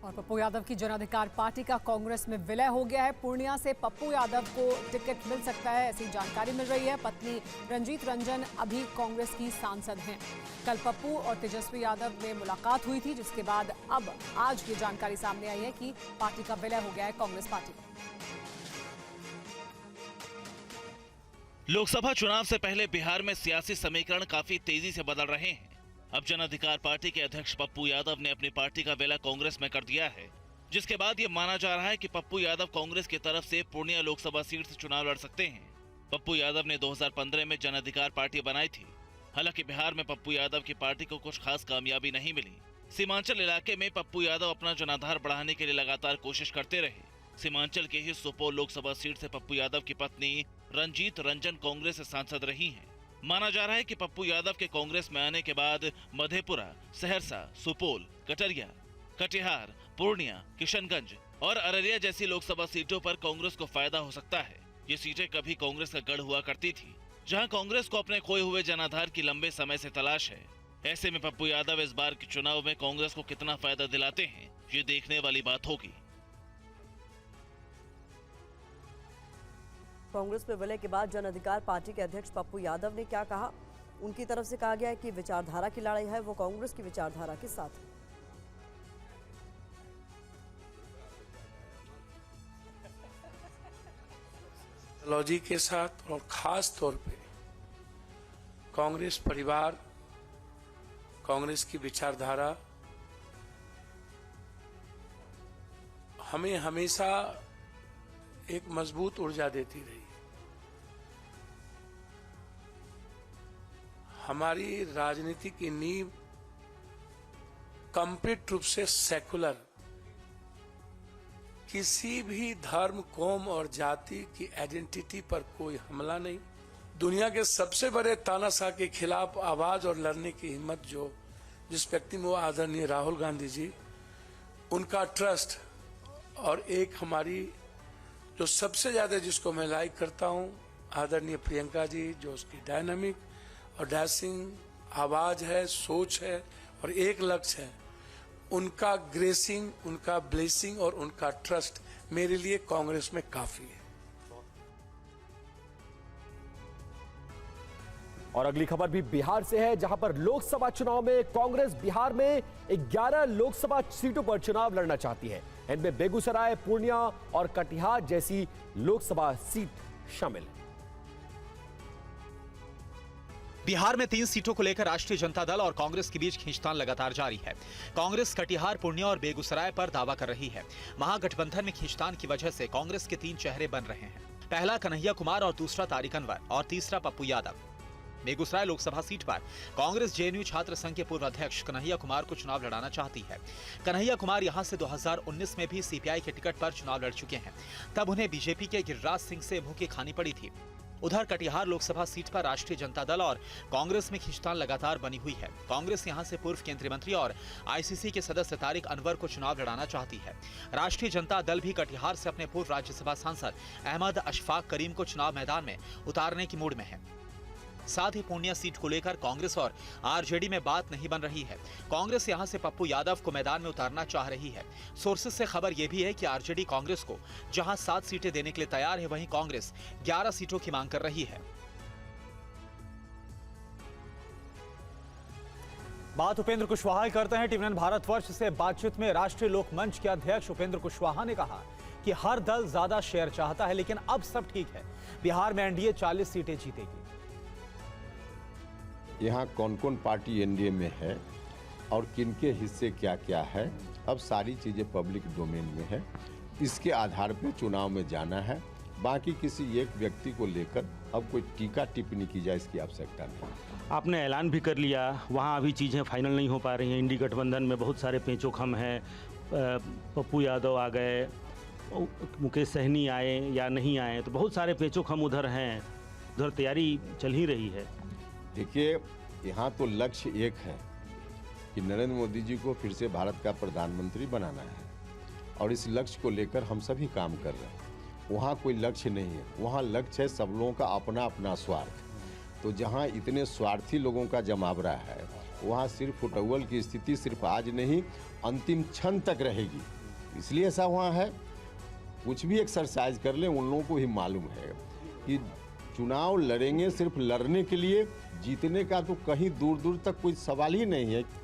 और पप्पू यादव की जन अधिकार पार्टी का कांग्रेस में विलय हो गया है। पूर्णिया से पप्पू यादव को टिकट मिल सकता है, ऐसी जानकारी मिल रही है। पत्नी रंजीत रंजन अभी कांग्रेस की सांसद हैं। कल पप्पू और तेजस्वी यादव में मुलाकात हुई थी, जिसके बाद अब आज ये जानकारी सामने आई है कि पार्टी का विलय हो गया है कांग्रेस पार्टी। लोकसभा चुनाव से पहले बिहार में सियासी समीकरण काफी तेजी से बदल रहे हैं। अब जन अधिकार पार्टी के अध्यक्ष पप्पू यादव ने अपनी पार्टी का विलय कांग्रेस में कर दिया है, जिसके बाद ये माना जा रहा है कि पप्पू यादव कांग्रेस की तरफ से पूर्णिया लोकसभा सीट से चुनाव लड़ सकते हैं। पप्पू यादव ने 2015 में जन अधिकार पार्टी बनाई थी। हालांकि बिहार में पप्पू यादव की पार्टी को कुछ खास कामयाबी नहीं मिली। सीमांचल इलाके में पप्पू यादव अपना जनाधार बढ़ाने के लिए लगातार कोशिश करते रहे। सीमांचल के ही सुपौल लोकसभा सीट से पप्पू यादव की पत्नी रंजीत रंजन कांग्रेस से सांसद रही हैं। माना जा रहा है कि पप्पू यादव के कांग्रेस में आने के बाद मधेपुरा, सहरसा, सुपौल, कटरिया, कटिहार, पूर्णिया, किशनगंज और अररिया जैसी लोकसभा सीटों पर कांग्रेस को फायदा हो सकता है। ये सीटें कभी कांग्रेस का गढ़ हुआ करती थी, जहां कांग्रेस को अपने खोए हुए जनाधार की लंबे समय से तलाश है। ऐसे में पप्पू यादव इस बार के चुनाव में कांग्रेस को कितना फायदा दिलाते हैं, ये देखने वाली बात होगी। कांग्रेस में विलय के बाद जन अधिकार पार्टी के अध्यक्ष पप्पू यादव ने क्या कहा? उनकी तरफ से कहा गया है कि विचारधारा की लड़ाई है, वो कांग्रेस की विचारधारा के साथ है। लॉजी के साथ और खास तौर पे कांग्रेस परिवार, कांग्रेस की विचारधारा हमें हमेशा एक मजबूत ऊर्जा देती रही। हमारी राजनीति की नींव कंप्लीट रूप से सेकुलर, किसी भी धर्म, कौम और जाति की आइडेंटिटी पर कोई हमला नहीं। दुनिया के सबसे बड़े तानाशाह के खिलाफ आवाज और लड़ने की हिम्मत जिस व्यक्ति में वो आदरणीय राहुल गांधी जी, उनका ट्रस्ट और एक हमारी जो सबसे ज्यादा जिसको मैं लाइक करता हूं, आदरणीय प्रियंका जी, जो उसकी डायनामिक और डैशिंग आवाज है, सोच है और एक लक्ष्य है, उनका ग्रेसिंग, उनका ब्लेसिंग और उनका ट्रस्ट मेरे लिए कांग्रेस में काफी है। और अगली खबर भी बिहार से है, जहां पर लोकसभा चुनाव में कांग्रेस बिहार में 11 लोकसभा सीटों पर चुनाव लड़ना चाहती है। इनमें बेगूसराय, पूर्णिया और कटिहार जैसी लोकसभा सीट शामिल है। बिहार में 3 सीटों को लेकर राष्ट्रीय जनता दल और कांग्रेस के बीच खींचतान लगातार जारी है। कांग्रेस कटिहार, पूर्णिया और बेगूसराय पर दावा कर रही है। महागठबंधन में खींचतान की वजह से कांग्रेस के 3 चेहरे बन रहे हैं। पहला कन्हैया कुमार और दूसरा तारिक अनवर और तीसरा पप्पू यादव। बेगूसराय लोकसभा सीट पर कांग्रेस जेएनयू छात्र संघ के पूर्व अध्यक्ष कन्हैया कुमार को चुनाव लड़ाना चाहती है। कन्हैया कुमार यहां से 2019 में भी सीपीआई के टिकट पर चुनाव लड़ चुके हैं। तब उन्हें बीजेपी के गिरिराज सिंह से मुंह की खानी पड़ी थी। उधर कटिहार लोकसभा सीट पर राष्ट्रीय जनता दल और कांग्रेस में खींचतान लगातार बनी हुई है। कांग्रेस यहां से पूर्व केंद्रीय मंत्री और आईसीसी के सदस्य तारिक अनवर को चुनाव लड़ाना चाहती है। राष्ट्रीय जनता दल भी कटिहार से अपने पूर्व राज्यसभा सांसद अहमद अशफाक करीम को चुनाव मैदान में उतारने की मूड में है। साथ ही पूर्णिया सीट को लेकर कांग्रेस और आरजेडी में बात नहीं बन रही है। कांग्रेस यहां से पप्पू यादव को मैदान में उतारना चाह रही है। सोर्सेज से खबर यह भी है कि आरजेडी कांग्रेस को जहां 7 सीटें देने के लिए तैयार है, वहीं कांग्रेस 11 सीटों की मांग कर रही है। बात उपेंद्र कुशवाहा करते हैं। टीवी9 भारतवर्ष से बातचीत में राष्ट्रीय लोक मंच के अध्यक्ष उपेंद्र कुशवाहा ने कहा कि हर दल ज्यादा शेयर चाहता है, लेकिन अब सब ठीक है। बिहार में एनडीए 40 सीटें जीतेगी। यहाँ कौन कौन पार्टी एनडीए में है और किनके हिस्से क्या क्या है, अब सारी चीज़ें पब्लिक डोमेन में है। इसके आधार पे चुनाव में जाना है। बाकी किसी एक व्यक्ति को लेकर अब कोई टीका टिप्पणी की जाए, इसकी आवश्यकता नहीं। आपने ऐलान भी कर लिया, वहाँ अभी चीज़ें फाइनल नहीं हो पा रही हैं। इंडी गठबंधन में बहुत सारे पेंचोखम हैं। पप्पू यादव आ गए, मुकेश सहनी आए या नहीं आए, तो बहुत सारे पेंचोखम उधर हैं। उधर तैयारी चल ही रही है। देखिए, यहाँ तो लक्ष्य एक है कि नरेंद्र मोदी जी को फिर से भारत का प्रधानमंत्री बनाना है और इस लक्ष्य को लेकर हम सभी काम कर रहे हैं। वहाँ कोई लक्ष्य नहीं है, वहाँ लक्ष्य है सब लोगों का अपना अपना स्वार्थ। तो जहाँ इतने स्वार्थी लोगों का जमावड़ा है, वहाँ सिर्फ उटव्वल की स्थिति सिर्फ आज नहीं, अंतिम क्षण तक रहेगी। इसलिए ऐसा वहाँ है। कुछ भी एक्सरसाइज कर ले, उन लोगों को ही मालूम है कि चुनाव लड़ेंगे सिर्फ लड़ने के लिए, जीतने का तो कहीं दूर दूर तक कोई सवाल ही नहीं है।